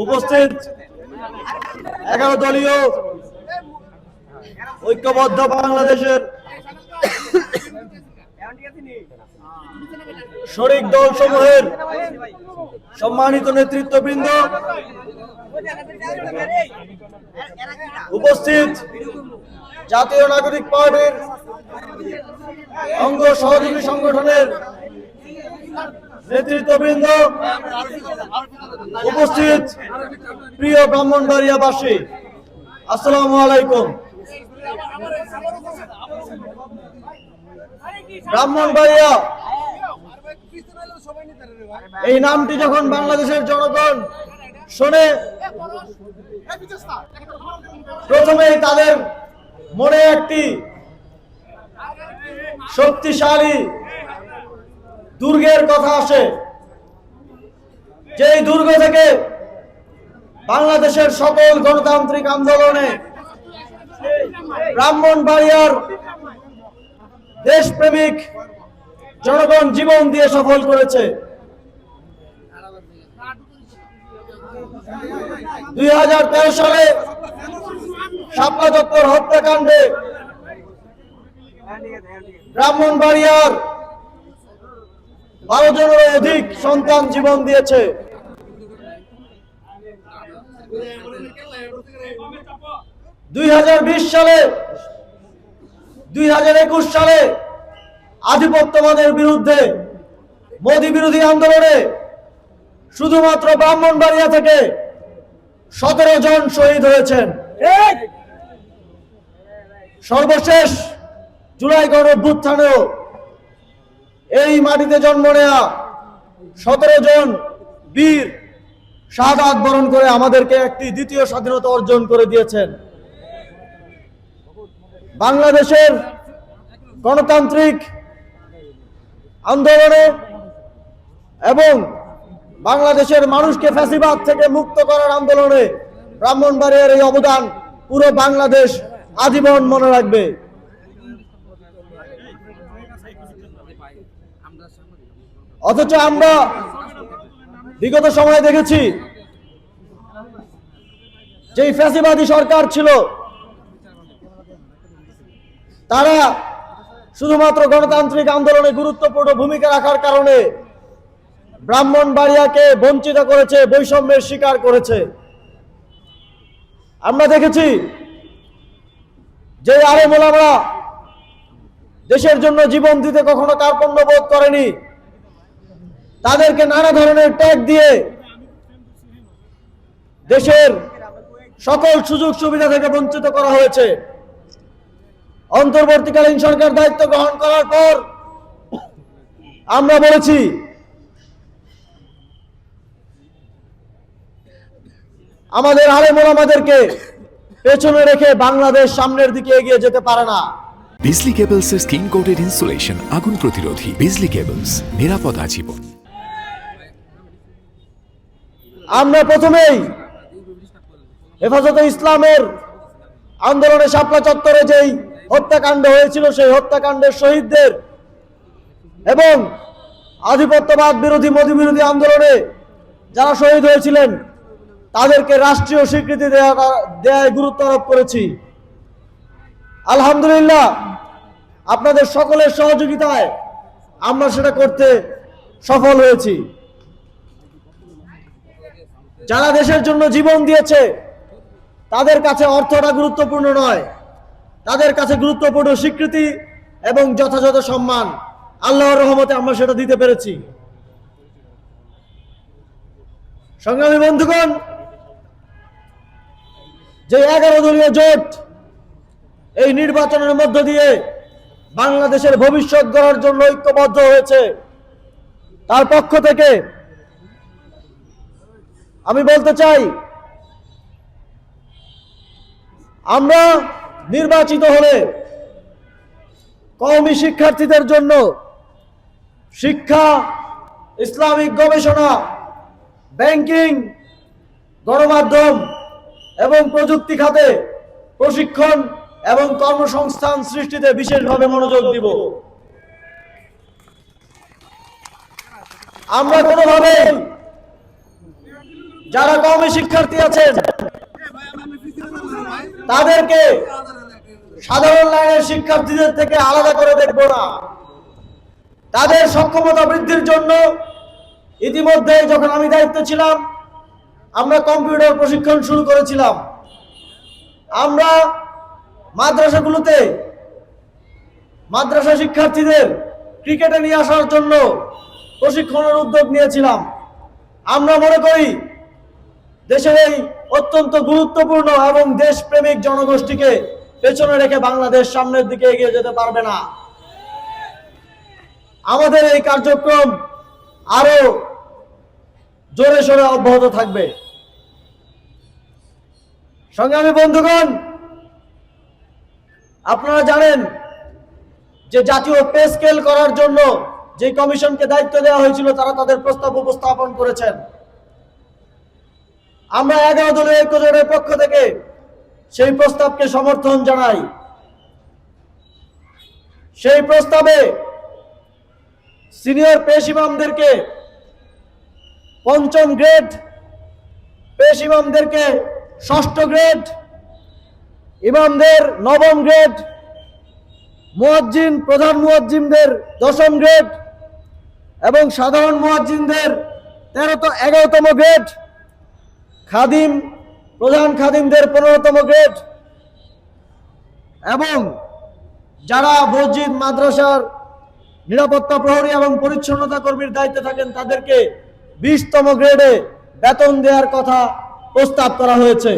উপস্থিত 11 দলীয় ঐক্যবদ্ধ বাংলাদেশের শরিক দল সমূহের সম্মানিত নেতৃত্ববৃন্দ, উপস্থিত জাতীয় নাগরিক পার্টির অঙ্গ সহযোগী সংগঠনের নেতৃত্ববৃন্দ, উপস্থিত প্রিয় ব্রাহ্মণবাড়িয়াবাসী, আসসালামু আলাইকুম। ব্রাহ্মণবাড়িয়া এই নামটি যখন বাংলাদেশের জনগণ শোনে, প্রথমেই তাদের মনে একটি শক্তিশালী দুর্গের কথা আসে, যেই দুর্গ থেকে বাংলাদেশের সকল গণতান্ত্রিক আন্দোলনে ব্রাহ্মণবাড়িয়ার দেশপ্রেমিক জনগণ জীবন দিয়ে সফল করেছে। 2013 সালে শাপলা চত্বর হত্যাকাণ্ডে ব্রাহ্মণবাড়িয়ার 12 জনেরও অধিক সন্তান জীবন দিয়েছে। 2020 সালে 2021 সালে আধিপত্যবাদের বিরুদ্ধে মোদী বিরোধী আন্দোলনে শুধুমাত্র ব্রাহ্মণবাড়িয়া থেকে 17 জন শহীদ হয়েছেন। সর্বশেষ জুলাই গণঅভ্যুত্থানেও এই মাটিতে জন্ম নেয়া 17 জন বীর শাহাদাত বরণ করে আমাদেরকে একটি দ্বিতীয় স্বাধীনতা অর্জন করে দিয়েছেন। বাংলাদেশের গণতান্ত্রিক আন্দোলনে এবং বাংলাদেশের মানুষকে ফ্যাসিবাদ থেকে মুক্ত করার আন্দোলনে ব্রাহ্মণবাড়িয়ার এই অবদান পুরো বাংলাদেশ আজীবন মনে রাখবে। অথচ আমরা বিগত সময়ে দেখেছি, যেই ফ্যাসিবাদী সরকার ছিল তারা শুধুমাত্র গণতান্ত্রিক আন্দোলনে গুরুত্বপূর্ণ ভূমিকা রাখার কারণে ব্রাহ্মণবাড়িয়াকে বঞ্চিত করেছে, বৈষম্যের শিকার করেছে। আমরা দেখেছি যে আলেম ওলামারা দেশের জন্য জীবন দিতে কখনো কার্পণ্য বোধ করেনি, তাদেরকে নানা ধরনের ট্যাগ দিয়ে দেশের সকল সুযোগ সুবিধা থেকে বঞ্চিত করা হয়েছে। অন্তর্বর্তীকালীন সরকার দায়িত্ব গ্রহণ করার পর আমরা বলেছি, আমাদের আলেম ওলামাদেরকে পেছনে রেখে বাংলাদেশ সামনের দিকে এগিয়ে যেতে পারে না। বিজলি কেবলস এর স্কিন কোটেড ইনসুলেশন আগুন প্রতিরোধী। বিজলি কেবলস, নিরাপদ আজীবন। আমরা প্রথমেই হেফাজতে ইসলামের আন্দোলনে শাপলা চত্বরে যেই হত্যাকাণ্ড হয়েছিল, সেই হত্যাকাণ্ডের শহীদদের এবং আধিপত্যবাদ বিরোধী মোদী বিরোধী আন্দোলনে যারা শহীদ হয়েছিলেন তাদেরকে রাষ্ট্রীয় স্বীকৃতি দেওয়ায় গুরুত্ব আরোপ করেছি। আলহামদুলিল্লাহ, আপনাদের সকলের সহযোগিতায় আমরা সেটা করতে সফল হয়েছি। যারা দেশের জন্য জীবন দিয়েছে তাদের কাছে অর্থটা গুরুত্বপূর্ণ নয়, তাদের কাছে গুরুত্বপূর্ণ স্বীকৃতি এবং যথাযথ সম্মান। আল্লাহর রহমতে আমরা সেটা দিতে পেরেছি। সংগ্রামী বন্ধুগণ, যে 11 দলীয় জোট এই নির্বাচনের মধ্য দিয়ে বাংলাদেশের ভবিষ্যৎ গড়ার জন্য ঐক্যবদ্ধ হয়েছে, তার পক্ষ থেকে আমি বলতে চাই, আমরা নির্বাচিত হলে কওমি শিক্ষার্থীদের জন্য শিক্ষা, ইসলামিক গবেষণা, ব্যাংকিং, গণমাধ্যম এবং প্রযুক্তি খাতে প্রশিক্ষণ এবং কর্মসংস্থান সৃষ্টিতে বিশেষভাবে মনোযোগ দিব। আমরা কোনোভাবে যারা কওমি শিক্ষার্থী আছেন তাদেরকে সাধারণ লাইনের শিক্ষার্থীদের থেকে আলাদা করে দেখব না। তাদের সক্ষমতা বৃদ্ধির জন্য ইতিমধ্যে যখন আমি দায়িত্বে ছিলাম আমরা কম্পিউটার প্রশিক্ষণ শুরু করেছিলাম। আমরা মাদ্রাসাগুলোতে মাদ্রাসা শিক্ষার্থীদের ক্রিকেটে নিয়ে আসার জন্য প্রশিক্ষণের উদ্যোগ নিয়েছিলাম। আমরা মনে করি দেশের এই অত্যন্ত গুরুত্বপূর্ণ এবং দেশপ্রেমিক জনগোষ্ঠীকে পেছনে রেখে বাংলাদেশ সামনের দিকে এগিয়ে যেতে পারবে না। আমাদের এই কার্যক্রম আরো জোরে সোরে অব্যাহত থাকবে। সংগ্রামী বন্ধুগণ, আপনারা জানেন যে জাতীয় পে স্কেল করার জন্য যে কমিশনকে দায়িত্ব দেওয়া হয়েছিল তারা তাদের প্রস্তাব উপস্থাপন করেছেন। আমরা 11 দলীয় ঐক্যজোটের পক্ষ থেকে সেই প্রস্তাবকে সমর্থন জানাই। সেই প্রস্তাবে সিনিয়র পেশ ইমামদেরকে 5ম গ্রেড, পেশ ইমামদেরকে 6ষ্ঠ গ্রেড, ইমামদের 9ম গ্রেড, মুয়াজ্জিন প্রধান মুয়াজ্জিনদের 10ম গ্রেড এবং সাধারণ মুয়াজ্জিনদের 11তম গ্রেড, খাদিম প্রধান খাদিমদের 15তম গ্রেড এবং যারা মসজিদ মাদ্রাসার নিরাপত্তা প্রহরী এবং পরিচ্ছন্নতা কর্মীর দায়িত্বে থাকেন তাদেরকে 20তম গ্রেডে বেতন দেওয়ার কথা প্রস্তাব করা হয়েছে।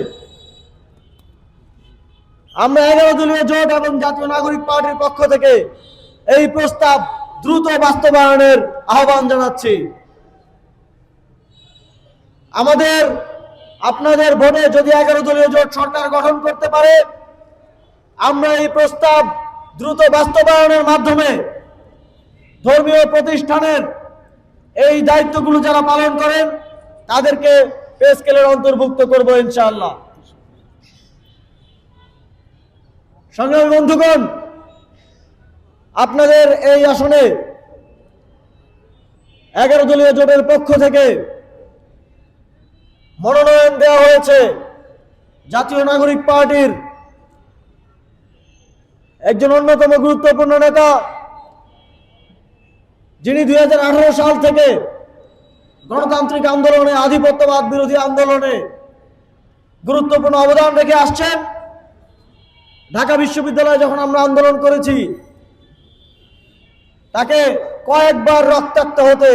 আমরা 11 দলীয় জোট এবং জাতীয় নাগরিক পার্টির পক্ষ থেকে এই প্রস্তাব দ্রুত বাস্তবায়নের আহ্বান জানাচ্ছি। আপনাদের ভোটে যদি 11 দলীয় জোট সরকার গঠন করতে পারে, আমরা এই প্রস্তাব দ্রুত বাস্তবায়নের মাধ্যমে ধর্মীয় প্রতিষ্ঠানের এই দায়িত্বগুলো যারা পালন করেন তাদেরকে পে স্কেলের অন্তর্ভুক্ত করব ইনশাআল্লাহ। সংগ্রামী বন্ধুগণ, আপনাদের এই আসনে 11 দলীয় জোটের পক্ষ থেকে মনোনয়ন দেওয়া হয়েছে জাতীয় নাগরিক পার্টির একজন অন্যতম গুরুত্বপূর্ণ নেতা, যিনি 2018 সাল থেকে গণতান্ত্রিক আন্দোলনে, আধিপত্যবাদ বিরোধী আন্দোলনে গুরুত্বপূর্ণ অবদান রেখে আসছেন। ঢাকা বিশ্ববিদ্যালয়ে যখন আমরা আন্দোলন করেছি তাকে কয়েকবার রক্তাক্ত হতে,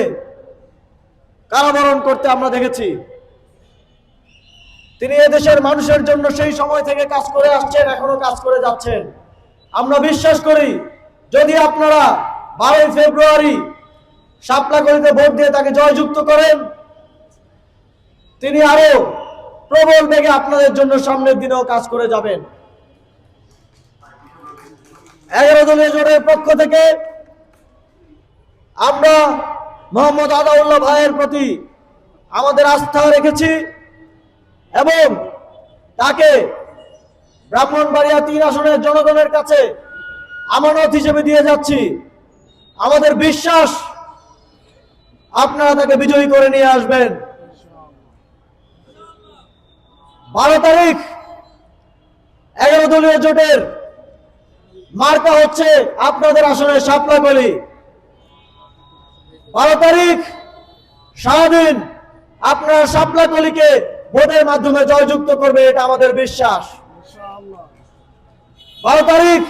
কারাবরণ করতে আমরা দেখেছি। তিনি এদেশের মানুষের জন্য সেই সময় থেকে কাজ করে আসছেন, এখনো কাজ করে যাচ্ছেন। আমরা বিশ্বাস করি যদি আপনারা 12 ফেব্রুয়ারি শাপলাকলিতে ভোট দিয়ে তাকে জয়যুক্ত করেন, তিনি আরো প্রবল বেগে আপনাদের জন্য সামনের দিনেও কাজ করে যাবেন। 11 দলীয় জোটের পক্ষ থেকে আমরা মোহাম্মদ আদাউল্লাহ ভাইয়ের প্রতি আমাদের আস্থা রেখেছি এবং তাকে ব্রাহ্মণবাড়িয়া 3 আসনের জনগণের কাছে আমানত হিসেবে দিয়ে যাচ্ছি। আমাদের বিশ্বাস আপনারা তাকে বিজয়ী করে নিয়ে আসবেন। 12 তারিখ 11 দলীয় জোটের মার্কা হচ্ছে আপনাদের আসনে শাপলাকলি। 12 তারিখ সারাদিন আপনারা শাপলাকলিকে ভোটের মাধ্যমে জয়যুক্ত করবে, এটা আমাদের বিশ্বাস। 12 তারিখ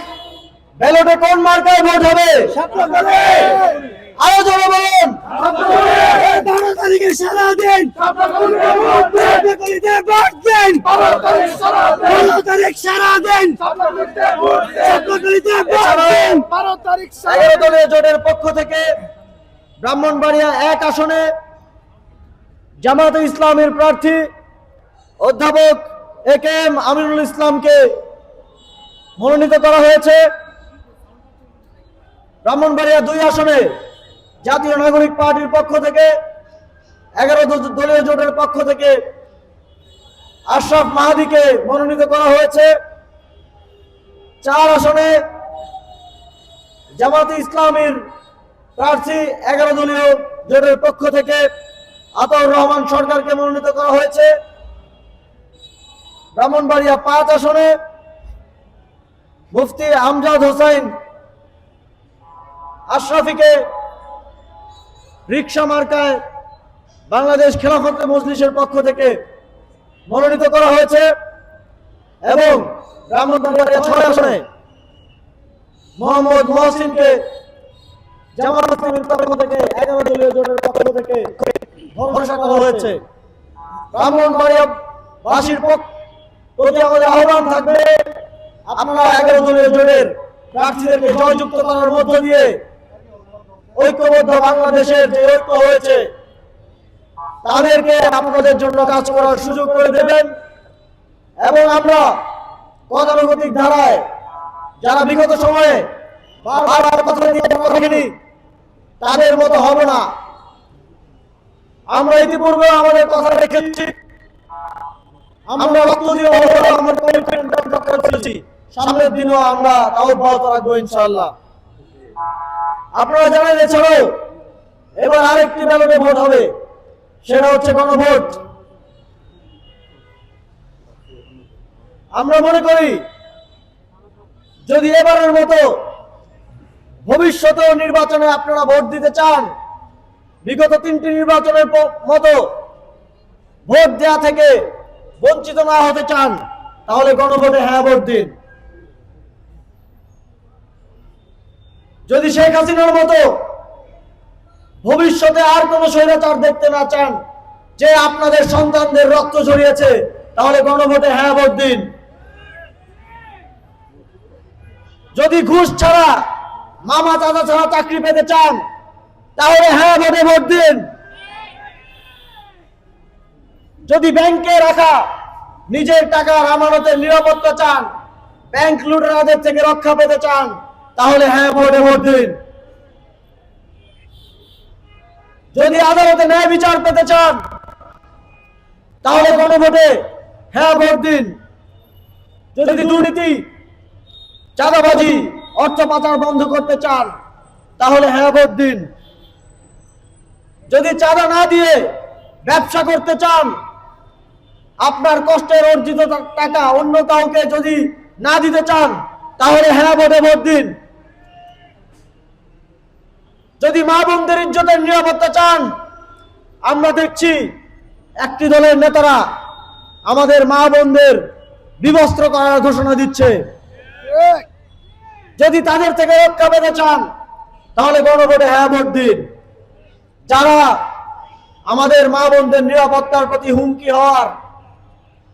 ব্যালটে কোন মার্কায় ভোট হবে? আরো জোরে বলুন। 12 তারিখে সারাদিন শাপলাকলিতে ভোট দিন। 12 তারিখ সারাদিন শাপলাকলিতে ভোট দিন। 12 তারিখ 11 দলীয় জোটের পক্ষ থেকে ব্রাহ্মণবাড়িয়া 1 আসনে জামায়াতে ইসলামের প্রার্থী অধ্যাপক একেএম আমিনুল ইসলামকে মনোনীত করা হয়েছে। ব্রাহ্মণবাড়িয়া 2 আসনে জাতীয় নাগরিক পার্টির পক্ষ থেকে 11 দলীয় জোটের পক্ষ থেকে আশরাফ মাহাদিকে মনোনীত করা হয়েছে। 4 আসনে জামায়াতে ইসলামের প্রার্থী 11 দলীয় জোটের পক্ষ থেকে আতাউর রহমান সরকারকে মনোনীত করা হয়েছে। ব্রাহ্মণবাড়িয়া 5 আসনে মুফতি আমজাদ হোসেন আশরাফিকে রিকশা মার্কায় বাংলাদেশ খেলাফত মজলিসের পক্ষ থেকে মনোনীত করা হয়েছে এবং ব্রাহ্মণবাড়িয়া 6 আসনে মোহাম্মদ মহসিনকে জামাত ইসলামীর পক্ষ থেকে 11 দলীয় জোটের পক্ষ থেকে ঘোষণা করা হয়েছে। ব্রাহ্মণবাড়িয়া বাসীর প্রতি আমাদের আহ্বান থাকবে, আপনারা 11 দলীয় জোটের প্রার্থীদেরকে জয়যুক্ত করার মধ্য দিয়ে ঐক্যবদ্ধ বাংলাদেশের যে ঐক্য হয়েছে তাদেরকে আপনাদের জন্য কাজ করার সুযোগ করে দেবেন এবং আমরা গতানুগতিক ধারায় যারা বিগত সময়ে বারবার কথা দিয়ে থাকেনি তাদের মতো হবে না। আমরা ইতিপূর্বে আমাদের কথা রেখেছি, আমরা রক্ত দিয়ে আমার কমিটমেন্ট রক্ষা করেছি, সামনের দিনও আমরা তাও অব্যাহত রাখবো ইনশাআল্লাহ। আপনারা জানেন এছাড়াও এবার আরেকটি ব্যালটে ভোট হবে, সেটা হচ্ছে গণভোট। আমরা মনে করি যদি এবারের মতো ভবিষ্যতেও নির্বাচনে আপনারা ভোট দিতে চান, বিগত 3টি নির্বাচনের মতো ভোট দেয়া থেকে বঞ্চিত না হতে চান, তাহলে গণভোটে হ্যাঁ ভোট দিন। যদি শেখ হাসিনার মতো ভবিষ্যতে আর কোন স্বৈরাচার দেখতে না চান যে আপনাদের সন্তানদের রক্ত ঝরিয়েছে, তাহলে গণভোটে হ্যাঁ ভোট দিন। যদি ঘুষ ছাড়া মামা চাচা ছাড়া চাকরি পেতে চান, তাহলে হ্যাঁ ভোটে ভোট দিন। যদি ব্যাংকে রাখা নিজের টাকার আমানতের নিরাপত্তা চান, ব্যাংক লুটেরাদের থেকে রক্ষা পেতে চান, তাহলে হ্যাঁ ভোটে ভোট দিন। যদি আদালতে ন্যায় বিচার পেতে চান, তাহলে গণভোটে হ্যাঁ ভোট দিন। যদি দুর্নীতি, চাঁদাবাজি, অর্থ পাচার বন্ধ করতে চান, তাহলে হ্যাঁ ভোট দিন। যদি চাঁদা না দিয়ে ব্যবসা করতে চান, আপনার কষ্টের অর্জিত টাকা অন্য কাউকে যদি না দিতে চান, তাহলে হ্যাঁ ভোটে ভোট দিন। যদি মা বোনদের ইজ্জতের নিরাপত্তা চান, আমরা দেখছি একটি দলের নেতারা আমাদের মা বোনদের বিবস্ত্র করার ঘোষণা দিচ্ছে। যদি তাদের থেকে রক্ষা পেতে চান, তাহলে গণভোটে হ্যাঁ ভোট দিন। যারা আমাদের মা বোনদের নিরাপত্তার প্রতি হুমকি হওয়ার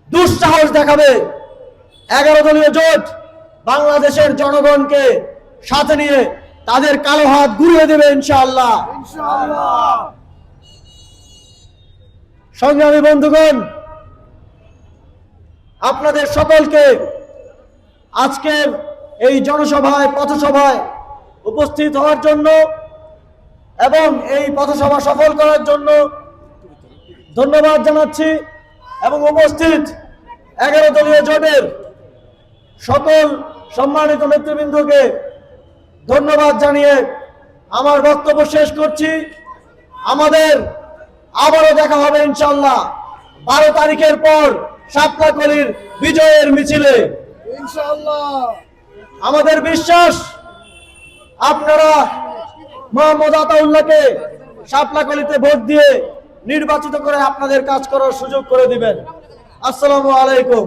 দুঃসাহস দেখাবে, 11 দলীয় জোট বাংলাদেশের জনগণকে সাথে নিয়ে তাদের কালো হাত ঘুরিয়ে দেবে ইনশাআল্লাহ। সংগ্রামী বন্ধুগণ, আপনাদের সকলকে আজকের এই জনসভায়, পথসভায় উপস্থিত হওয়ার জন্য এবং এই পথসভা সফল করার জন্য ধন্যবাদ জানাচ্ছি এবং উপস্থিত 11 দলীয় জোটের সকল সম্মানিত নেতৃবৃন্দকে ধন্যবাদ জানিয়ে আমার বক্তব্য শেষ করছি। আমাদের আবারও দেখা হবে ইনশাআল্লাহ 12 তারিখের পর শাপলাকলির বিজয়ের মিছিলে ইনশাআল্লাহ। আমাদের বিশ্বাস আপনারা মোহাম্মদ আতাউল্লাহকে শাপলাকলিতে ভোট দিয়ে নির্বাচিত করে আপনাদের কাজ করার সুযোগ করে দিবেন। আসসালামু আলাইকুম।